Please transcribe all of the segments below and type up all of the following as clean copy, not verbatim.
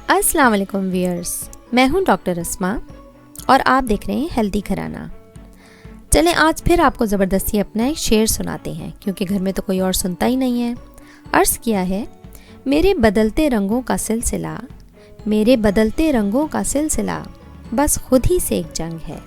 अस्सलाम वालेकुम व्यूअर्स, मैं हूं डॉक्टर अस्मा और आप देख रहे हैं हेल्दी घराना। चलें आज फिर आपको ज़बरदस्ती अपना एक शेर सुनाते हैं क्योंकि घर में तो कोई और सुनता ही नहीं है। अर्ज़ किया है, मेरे बदलते रंगों का सिलसिला, मेरे बदलते रंगों का सिलसिला बस खुद ही से एक जंग है।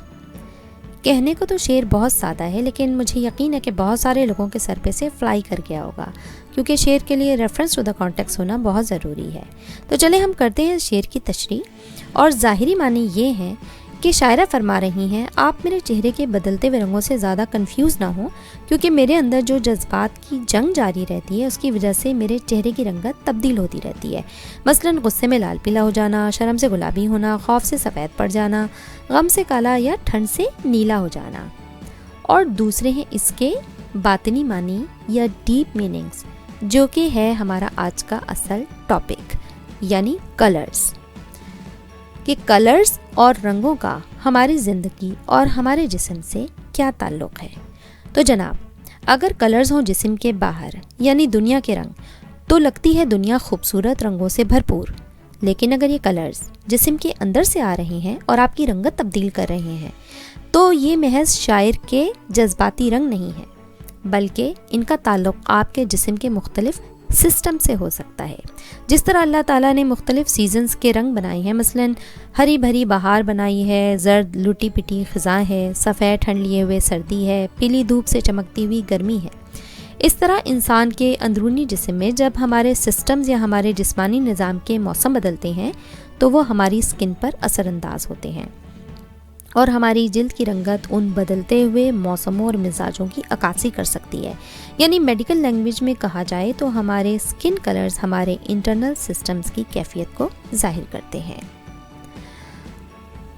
कहने को तो शेर बहुत सादा है, लेकिन मुझे यकीन है कि बहुत सारे लोगों के सर पे से फ्लाई कर गया होगा क्योंकि शेर के लिए रेफरेंस टू द कॉन्टेक्स्ट होना बहुत ज़रूरी है। तो चले हम करते हैं शेर की तशरीह। और ज़ाहिरी मानी ये हैं कि शायरा फरमा रही हैं, आप मेरे चेहरे के बदलते हुए रंगों से ज़्यादा कंफ्यूज ना हो क्योंकि मेरे अंदर जो जज्बात की जंग जारी रहती है उसकी वजह से मेरे चेहरे की रंगत तब्दील होती रहती है। मसलन गुस्से में लाल पीला हो जाना, शर्म से गुलाबी होना, खौफ से सफ़ेद पड़ जाना, गम से काला या ठंड से नीला हो जाना। और दूसरे हैं इसके बातिनी मानी या डीप मीनिंग्स, जो कि है हमारा आज का असल टॉपिक यानी कलर्स। कि कलर्स और रंगों का हमारी ज़िंदगी और हमारे जिस्म से क्या ताल्लुक़ है। तो जनाब, अगर कलर्स हों जिस्म के बाहर यानी दुनिया के रंग, तो लगती है दुनिया खूबसूरत रंगों से भरपूर। लेकिन अगर ये कलर्स जिस्म के अंदर से आ रहे हैं और आपकी रंगत तब्दील कर रहे हैं, तो ये महज शायर के जज्बाती रंग नहीं है, बल्कि इनका ताल्लुक़ आपके जिस्म के मुख्तलिफ सिस्टम से हो सकता है। जिस तरह अल्लाह ताला ने मुख्तलिफ सीजन्स के रंग बनाए हैं, मसलन हरी भरी बहार बनाई है, जर्द लुटी पिटी ख़ज़ां है, सफ़ेद ठंड लिए हुए सर्दी है, पीली धूप से चमकती हुई गर्मी है। इस तरह इंसान के अंदरूनी जिस्म में जब हमारे सिस्टम्स या हमारे जिस्मानी निज़ाम के मौसम बदलते हैं तो वो हमारी स्किन पर असरअंदाज होते हैं और हमारी जिल्द की रंगत उन बदलते हुए मौसमों और मिजाजों की अक्कासी कर सकती है। यानी मेडिकल लैंग्वेज में कहा जाए तो हमारे स्किन कलर्स हमारे इंटरनल सिस्टम्स की कैफियत को जाहिर करते हैं।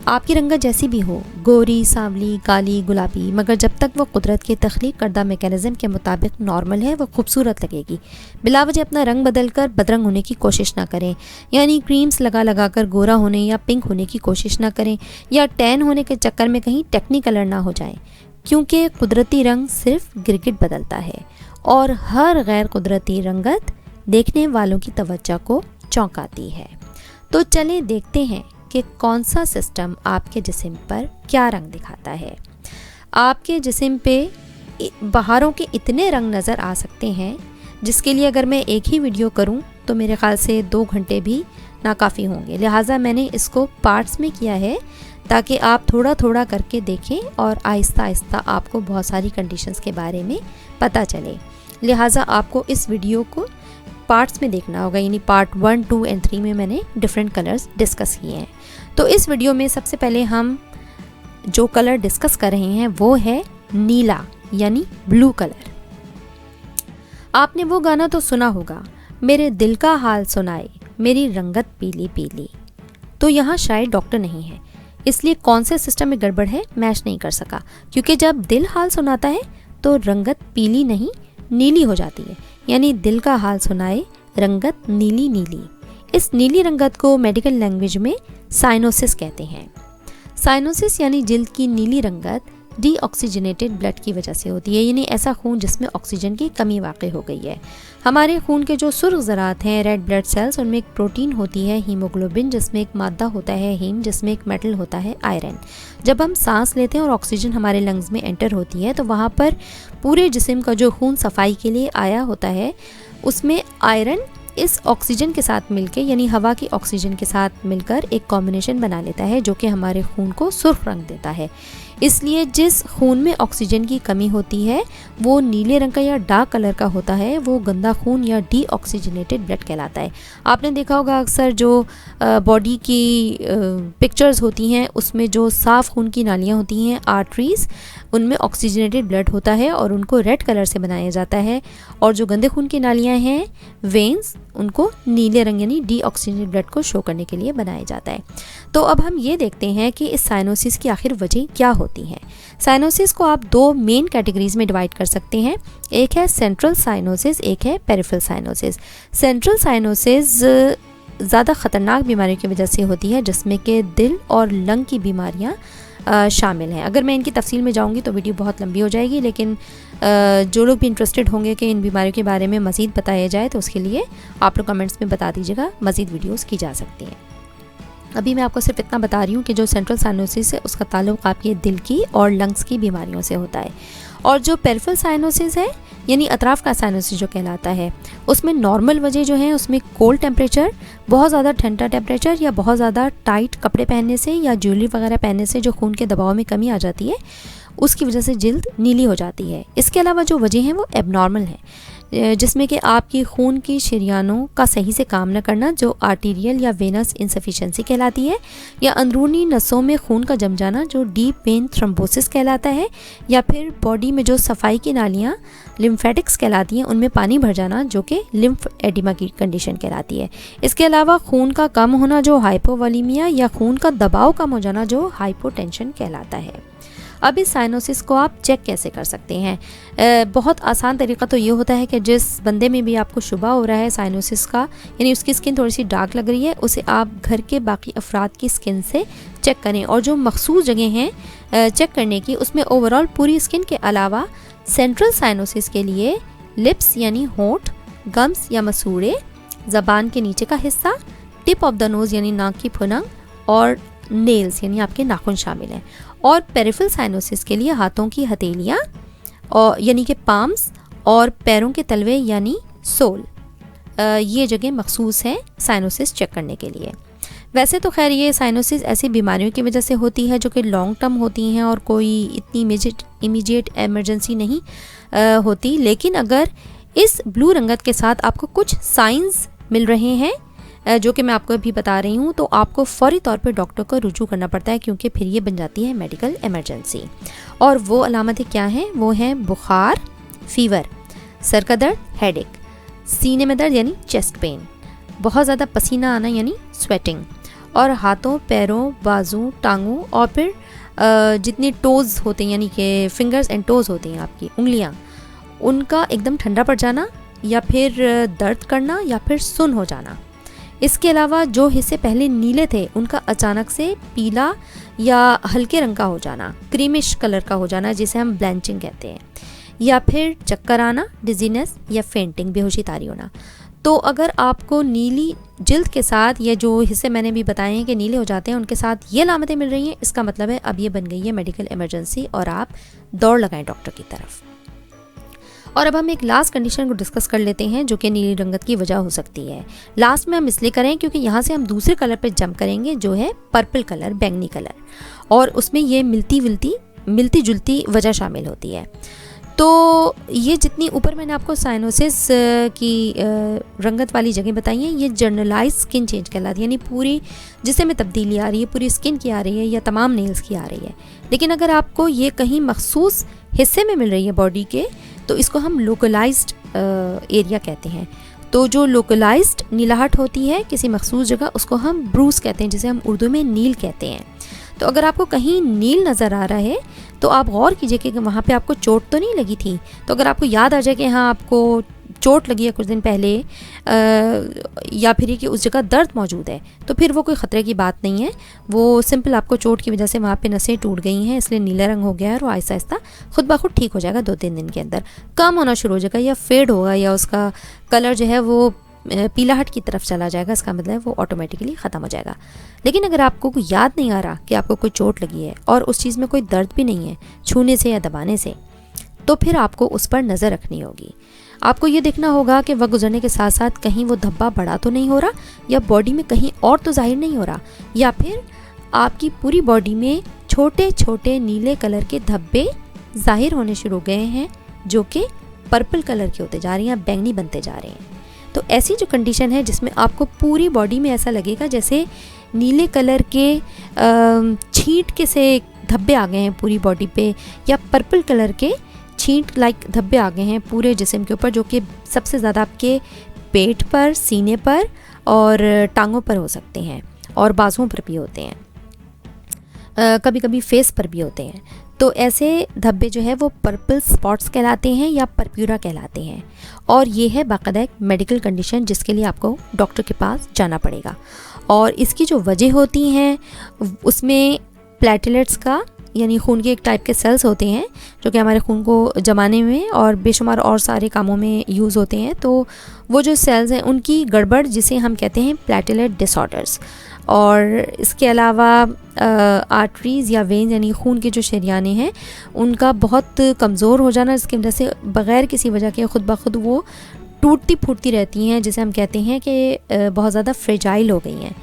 आपकी रंगत जैसी भी हो, गोरी, सांवली, काली, गुलाबी, मगर जब तक वो कुदरत के तख्लीक करदा मैकेनिज़्म के मुताबिक नॉर्मल है, वो खूबसूरत लगेगी। बिलावजह अपना रंग बदल कर बदरंग होने की कोशिश ना करें, यानी क्रीम्स लगा कर गोरा होने या पिंक होने की कोशिश ना करें या टैन होने के चक्कर में कहीं टेक्निकलर ना हो जाएं, क्योंकि कुदरती रंग सिर्फ गिरगिट बदलता है और हर गैर कुदरती रंगत देखने वालों की तवज्जो को चौंकाती है। तो चलें देखते हैं कि कौन सा सिस्टम आपके जिस्म पर क्या रंग दिखाता है। आपके जिस्म पे बहारों के इतने रंग नज़र आ सकते हैं जिसके लिए अगर मैं एक ही वीडियो करूं तो मेरे ख़्याल से 2 घंटे भी नाकाफ़ी होंगे। लिहाजा मैंने इसको पार्ट्स में किया है ताकि आप थोड़ा थोड़ा करके देखें और आहिस्ता आहिस्ता आपको बहुत सारी कंडीशंस के बारे में पता चले। लिहाजा आपको इस वीडियो को पार्ट्स में देखना होगा, यानी पार्ट 1, 2 और 3 में मैंने डिफरेंट कलर्स डिस्कस किए हैं। तो इस वीडियो में सबसे पहले हम जो कलर डिस्कस कर रहे हैं वो है नीला यानी ब्लू कलर। आपने वो गाना तो सुना होगा, मेरे दिल का हाल सुनाए मेरी रंगत पीली पीली। तो यहाँ शायद डॉक्टर नहीं है, इसलिए कौन से सिस्टम में गड़बड़ है मैच नहीं कर सका, क्योंकि जब दिल हाल सुनाता है तो रंगत पीली नहीं नीली हो जाती है, यानी दिल का हाल सुनाए रंगत नीली नीली। इस नीली रंगत को मेडिकल लैंग्वेज में साइनोसिस कहते हैं। साइनोसिस यानी जिल्द की नीली रंगत डीऑक्सीजनेटेड ब्लड की वजह से होती है, यानी ऐसा खून जिसमें ऑक्सीजन की कमी वाक़ई हो गई है। हमारे खून के जो सुर्ख ज़रात हैं, रेड ब्लड सेल्स, उनमें एक प्रोटीन होती है हीमोग्लोबिन, जिसमें एक मादा होता है हीम, जिसमें एक मेटल होता है आयरन। जब हम सांस लेते हैं और ऑक्सीजन हमारे लंग्स में एंटर होती है तो वहाँ पर पूरे जिस्म का जो खून सफाई के लिए आया होता है उसमें आयरन इस ऑक्सीजन के साथ मिलकर, यानी हवा की ऑक्सीजन के साथ मिलकर एक कॉम्बिनेशन बना लेता है जो कि हमारे खून को सुर्ख रंग देता है। इसलिए जिस खून में ऑक्सीजन की कमी होती है वो नीले रंग का या डार्क कलर का होता है, वो गंदा खून या डीऑक्सीजनेटेड ब्लड कहलाता है। आपने देखा होगा अक्सर जो बॉडी की पिक्चर्स होती हैं उसमें जो साफ़ खून की नालियाँ होती हैं, आर्टरीज, उनमें ऑक्सीजनेटेड ब्लड होता है और उनको रेड कलर से बनाया जाता है, और जो गंदे खून की नालियाँ हैं वेन्स, उनको नीले रंग यानी डीऑक्सीजनेटेड ब्लड को शो करने के लिए बनाया जाता है। तो अब हम ये देखते हैं कि इस साइनोसिस की आखिर वजह क्या होती है। साइनोसिस को आप 2 मेन कैटेगरीज में डिवाइड कर सकते हैं, एक है सेंट्रल साइनोसिस, एक है पेरिफेरल साइनोसिस। सेंट्रल साइनोसिस ज़्यादा ख़तरनाक बीमारियों की वजह से होती है जिसमें कि दिल और लंग की बीमारियाँ शामिल हैं। अगर मैं इनकी तफसील में जाऊंगी तो वीडियो बहुत लंबी हो जाएगी, लेकिन जो लोग भी इंटरेस्टेड होंगे कि इन बीमारियों के बारे में मज़ीद बताया जाए तो उसके लिए आप लोग कमेंट्स में बता दीजिएगा, मज़ीद वीडियोस की जा सकती हैं। अभी मैं आपको सिर्फ इतना बता रही हूँ कि जो सेंट्रल साइनोसिस है उसका ताल्लुक आपके दिल की और लंग्स की बीमारियों से होता है। और जो पेरिफेरल साइनोसिस है यानी अतराफ का साइनोसिस जो कहलाता है, उसमें नॉर्मल वजह जो है उसमें कोल्ड टेम्परेचर, बहुत ज़्यादा ठंडा टेम्परेचर या बहुत ज़्यादा टाइट कपड़े पहनने से या ज्वेलरी वगैरह पहनने से जो खून के दबाव में कमी आ जाती है उसकी वजह से जल्द नीली हो जाती है। इसके अलावा जो वजह हैं वो एबनॉर्मल हैं, जिसमें कि आपकी खून की शरीयानों का सही से काम न करना जो आर्टीरियल या वेनस इनसफिशेंसी कहलाती है, या अंदरूनी नसों में खून का जम जाना जो डीप वेन थ्रोम्बोसिस कहलाता है, या फिर बॉडी में जो सफाई की नालियाँ लिम्फेटिक्स कहलाती हैं उनमें पानी भर जाना जो कि लिम्फ एडिमा की कंडीशन कहलाती है। इसके अलावा खून का कम होना जो हाइपोवोलीमिया या खून का दबाव कम हो जाना जो हाइपोटेंशन कहलाता है। अब इस साइनोसिस को आप चेक कैसे कर सकते हैं? बहुत आसान तरीका तो ये होता है कि जिस बंदे में भी आपको शुबा हो रहा है साइनोसिस का, यानी उसकी स्किन थोड़ी सी डार्क लग रही है, उसे आप घर के बाकी अफराद की स्किन से चेक करें। और जो मखसूस जगह हैं चेक करने की, उसमें ओवरऑल पूरी स्किन के अलावा सेंट्रल साइनोसिस के लिए लिप्स यानी होंठ, गम्स या मसूड़े, ज़बान के नीचे का हिस्सा, टिप ऑफ द नोज़ यानी नाक की फुनंग और नेल्स यानी आपके नाखून शामिल हैं। और पेरिफेरल साइनोसिस के लिए हाथों की हथेलियाँ और यानी कि पाम्स और पैरों के तलवे यानी सोल, ये जगह मखसूस हैं साइनोसिस चेक करने के लिए। वैसे तो खैर ये साइनोसिस ऐसी बीमारियों की वजह से होती है जो कि लॉन्ग टर्म होती हैं और कोई इतनी इमीडिएट एमरजेंसी नहीं होती, लेकिन अगर इस ब्लू रंगत के साथ आपको कुछ साइंस मिल रहे हैं जो कि मैं आपको अभी बता रही हूँ, तो आपको फौरी तौर पे डॉक्टर को रुजू करना पड़ता है, क्योंकि फिर ये बन जाती है मेडिकल इमरजेंसी। और वो अलामतें क्या हैं? वो हैं बुखार, फीवर, सर का दर्द हेडेक, सीने में दर्द यानी चेस्ट पेन, बहुत ज़्यादा पसीना आना यानी स्वेटिंग, और हाथों, पैरों, बाजू, टांगों और फिर जितनी टोज़ होते हैं यानी कि फिंगर्स एंड टोज़ होती हैं आपकी उंगलियाँ, उनका एकदम ठंडा पड़ जाना या फिर दर्द करना या फिर सुन्न हो जाना। इसके अलावा जो हिस्से पहले नीले थे उनका अचानक से पीला या हल्के रंग का हो जाना, क्रीमिश कलर का हो जाना जिसे हम ब्लैंचिंग कहते हैं, या फिर चक्कर आना, डिजीनेस या फेंटिंग, बेहोशी तारी होना। तो अगर आपको नीली जिल्द के साथ ये जो हिस्से मैंने भी बताए हैं कि नीले हो जाते हैं उनके साथ ये अलामतें मिल रही हैं, इसका मतलब है अब ये बन गई है मेडिकल इमरजेंसी और आप दौड़ लगाएं डॉक्टर की तरफ। और अब हम एक लास्ट कंडीशन को डिस्कस कर लेते हैं जो कि नीली रंगत की वजह हो सकती है। लास्ट में हम इसलिए करें क्योंकि यहाँ से हम दूसरे कलर पे जंप करेंगे जो है पर्पल कलर, बैंगनी कलर, और उसमें ये मिलती जुलती वजह शामिल होती है। तो ये जितनी ऊपर मैंने आपको साइनोसिस की रंगत वाली जगह बताई हैं, ये जनरलाइज स्किन चेंज कहलाती है, यानी पूरी जिससे में तब्दीली आ रही है, पूरी स्किन की आ रही है या तमाम नेल्स की आ रही है। लेकिन अगर आपको ये कहीं मखसूस हिस्से में मिल रही है बॉडी के, तो इसको हम लोकलाइज्ड एरिया कहते हैं। तो जो लोकलाइज्ड नीलाहट होती है किसी मखसूस जगह, उसको हम ब्रूस कहते हैं, जिसे हम उर्दू में नील कहते हैं। तो अगर आपको कहीं नील नज़र आ रहा है तो आप गौर कीजिए कि वहाँ पे आपको चोट तो नहीं लगी थी। तो अगर आपको याद आ जाए कि हाँ आपको चोट लगी है कुछ दिन पहले, या फिर कि उस जगह दर्द मौजूद है, तो फिर वो कोई ख़तरे की बात नहीं है। वो सिंपल आपको चोट की वजह से वहाँ पे नसें टूट गई हैं, इसलिए नीला रंग हो गया है, और वो आहिस्ता आहिस्ता खुद ब खुद ठीक हो जाएगा। 2-3 दिन के अंदर कम होना शुरू हो जाएगा या फेड होगा, या उसका कलर जो है वो पीलाहट की तरफ चला जाएगा। इसका मतलब है वो ऑटोमेटिकली ख़त्म हो जाएगा। लेकिन अगर आपको कोई याद नहीं आ रहा कि आपको कोई चोट लगी है और उस चीज़ में कोई दर्द भी नहीं है छूने से या दबाने से, तो फिर आपको उस पर नज़र रखनी होगी। आपको ये देखना होगा कि वक्त गुजरने के साथ साथ कहीं वो धब्बा बड़ा तो नहीं हो रहा, या बॉडी में कहीं और तो जाहिर नहीं हो रहा, या फिर आपकी पूरी बॉडी में छोटे छोटे नीले कलर के धब्बे जाहिर होने शुरू हो गए हैं जो कि पर्पल कलर के होते जा रहे हैं, बैंगनी बनते जा रहे हैं। तो ऐसी जो कंडीशन है जिसमें आपको पूरी बॉडी में ऐसा लगेगा जैसे नीले कलर के छींट के से धब्बे आ गए हैं पूरी बॉडी पे, या पर्पल कलर के छींट लाइक धब्बे आ गए हैं पूरे जिस्म के ऊपर, जो कि सबसे ज़्यादा आपके पेट पर, सीने पर और टांगों पर हो सकते हैं, और बाजुओं पर भी होते हैं, कभी कभी फेस पर भी होते हैं। तो ऐसे धब्बे जो है वो पर्पल स्पॉट्स कहलाते हैं या पर्प्यूरा कहलाते हैं, और ये है बाकायदा एक मेडिकल कंडीशन जिसके लिए आपको डॉक्टर के पास जाना पड़ेगा। और इसकी जो वजह होती हैं उसमें प्लेटलेट्स का यानी खून के एक टाइप के सेल्स होते हैं जो कि हमारे खून को जमाने में और बेशुमार और सारे कामों में यूज़ होते हैं। तो वो जो सेल्स हैं उनकी गड़बड़ जिसे हम कहते हैं प्लेटलेट डिसऑर्डर्स। और इसके अलावा आर्टरीज़ या वेन्स यानी खून के जो शरियाने हैं उनका बहुत कमज़ोर हो जाना, जिसकी वजह से बग़ैर किसी वजह के खुद ब खुद वो टूटती फूटती रहती हैं, जिसे हम कहते हैं कि बहुत ज़्यादा फ्रेजाइल हो गई हैं।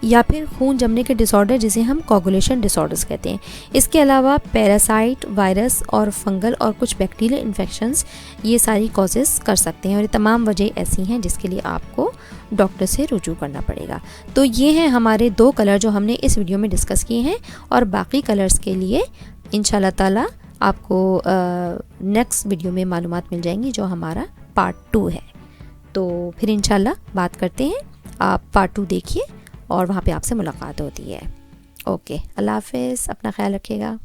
या फिर खून जमने के डिसऑर्डर जिसे हम कोगुलेशन डिसऑर्डर्स कहते हैं। इसके अलावा पैरासाइट, वायरस और फंगल और कुछ बैक्टीरियल इन्फेक्शंस ये सारी कॉजेज़ कर सकते हैं, और ये तमाम वजह ऐसी हैं जिसके लिए आपको डॉक्टर से रुजू करना पड़ेगा। तो ये हैं हमारे 2 कलर जो हमने इस वीडियो में डिस्कस किए हैं, और बाकी कलर्स के लिए इंशाल्लाह ताला आपको नेक्स्ट वीडियो में मालूमात मिल जाएंगी जो हमारा पार्ट 2 है। तो फिर इंशाल्लाह बात करते हैं, आप पार्ट 2 देखिए और वहाँ पे आपसे मुलाकात होती है। ओके, अल्लाह हाफ़िज़, अपना ख्याल रखिएगा।